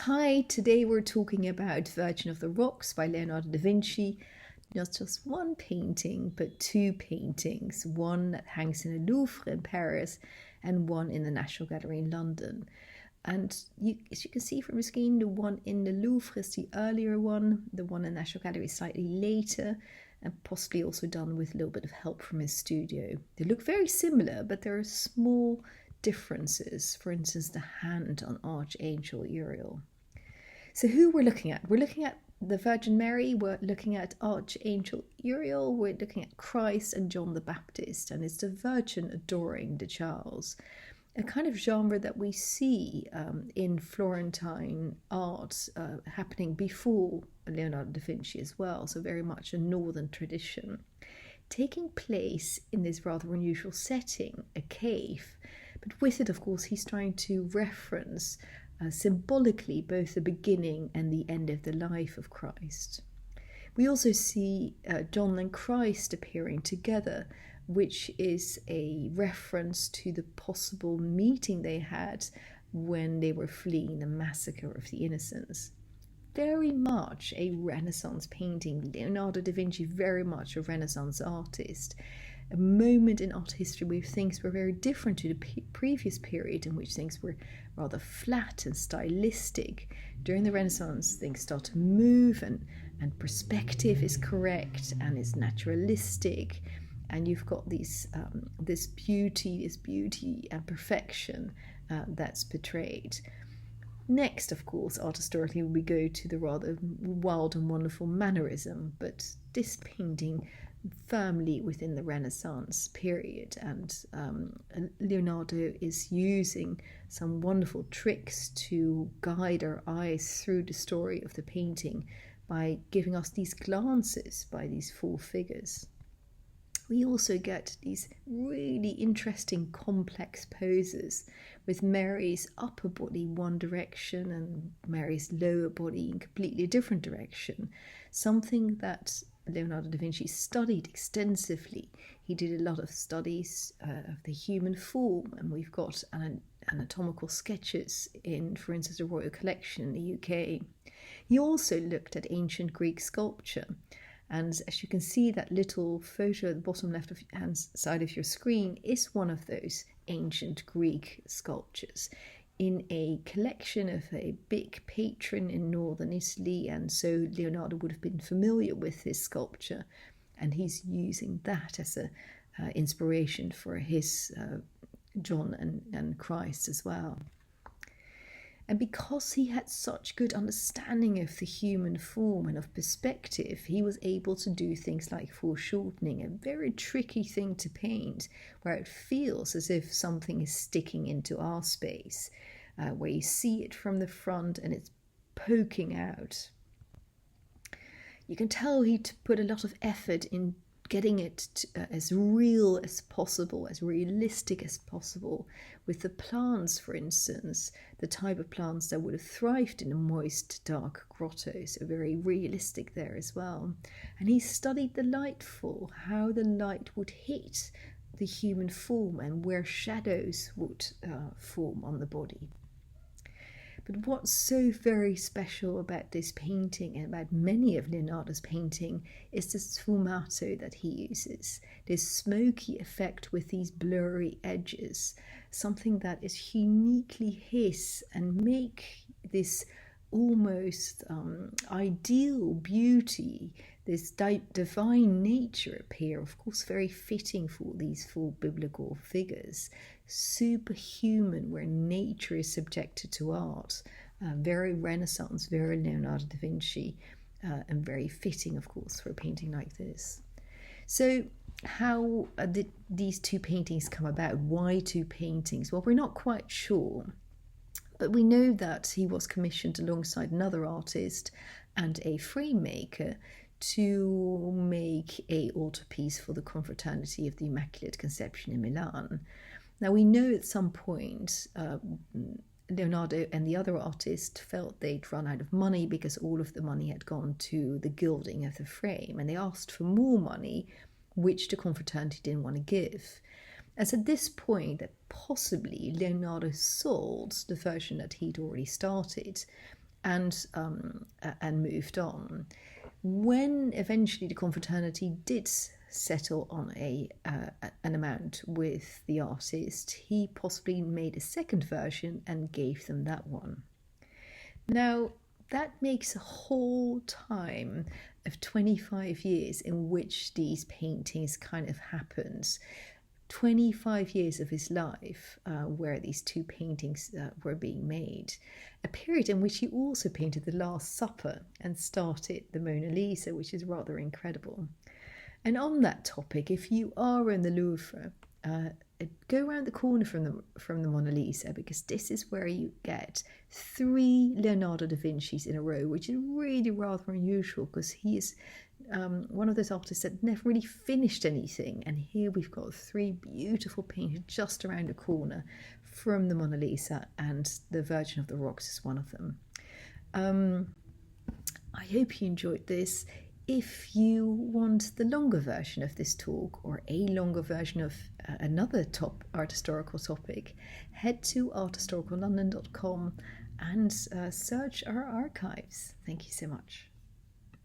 Hi, today we're talking about Virgin of the Rocks by Leonardo da Vinci. Not just one painting, but two paintings. One that hangs in the Louvre in Paris and one in the National Gallery in London. And as you can see from the screen, the one in the Louvre is the earlier one. The one in the National Gallery is slightly later and possibly also done with a little bit of help from his studio. They look very similar, but there are small differences. For instance, the hand on Archangel Uriel. So who we're looking at? We're looking at the Virgin Mary, we're looking at Archangel Uriel, we're looking at Christ and John the Baptist, and it's the Virgin adoring the Charles. A kind of genre that we see in Florentine art happening before Leonardo da Vinci as well, so very much a northern tradition. Taking place in this rather unusual setting, a cave, but with it, of course, he's trying to reference symbolically both the beginning and the end of the life of Christ. We also see John and Christ appearing together, which is a reference to the possible meeting they had when they were fleeing the massacre of the innocents. Very much a Renaissance painting. Leonardo da Vinci, very much a Renaissance artist. A moment in art history where things were very different to the previous period in which things were rather flat and stylistic. During the Renaissance, things start to move and perspective is correct and is naturalistic. And you've got this beauty and perfection that's portrayed. Next, of course, art historically, we go to the rather wild and wonderful mannerism, but this painting firmly within the Renaissance period, and Leonardo is using some wonderful tricks to guide our eyes through the story of the painting by giving us these glances by these four figures. We also get these really interesting complex poses with Mary's upper body one direction and Mary's lower body in completely different direction, something that Leonardo da Vinci studied extensively. He did a lot of studies of the human form, and we've got anatomical sketches in, for instance, the Royal Collection in the UK. He also looked at ancient Greek sculpture, and as you can see, that little photo at the bottom left-hand side of your screen is one of those ancient Greek sculptures in a collection of a big patron in northern Italy, and so Leonardo would have been familiar with this sculpture, and he's using that as a inspiration for his John and Christ as well. And because he had such good understanding of the human form and of perspective, he was able to do things like foreshortening, a very tricky thing to paint, where it feels as if something is sticking into our space, where you see it from the front and it's poking out. You can tell he put a lot of effort in getting it as real as possible, as realistic as possible, with the plants, for instance, the type of plants that would have thrived in a moist, dark grotto, so very realistic there as well. And he studied the light fall, how the light would hit the human form and where shadows would form on the body. But what's so very special about this painting and about many of Leonardo's painting is the sfumato that he uses, this smoky effect with these blurry edges, something that is uniquely his and make this almost ideal beauty, this divine nature appear, of course very fitting for these four biblical figures, superhuman where nature is subjected to art, very Renaissance, very Leonardo da Vinci, and very fitting, of course, for a painting like this. So how did these two paintings come about? Why two paintings? Well, we're not quite sure. But we know that he was commissioned alongside another artist and a frame maker to make a altarpiece for the Confraternity of the Immaculate Conception in Milan. Now we know at some point Leonardo and the other artist felt they'd run out of money because all of the money had gone to the gilding of the frame, and they asked for more money, which the Confraternity didn't want to give. As at this point that possibly Leonardo sold the version that he'd already started, and moved on. When eventually the confraternity did settle on an amount with the artist, he possibly made a second version and gave them that one. Now, that makes a whole time of 25 years in which these paintings kind of happened. 25 years of his life where these two paintings were being made. A period in which he also painted The Last Supper and started the Mona Lisa, which is rather incredible. And on that topic, if you are in the Louvre, go around the corner from the Mona Lisa, because this is where you get 3 Leonardo da Vinci's in a row, which is really rather unusual because he is one of those artists that never really finished anything. And here we've got 3 beautiful paintings just around the corner from the Mona Lisa, and the Virgin of the Rocks is one of them. I hope you enjoyed this. If you want the longer version of this talk, or a longer version of another top art historical topic, head to arthistoricallondon.com and search our archives. Thank you so much.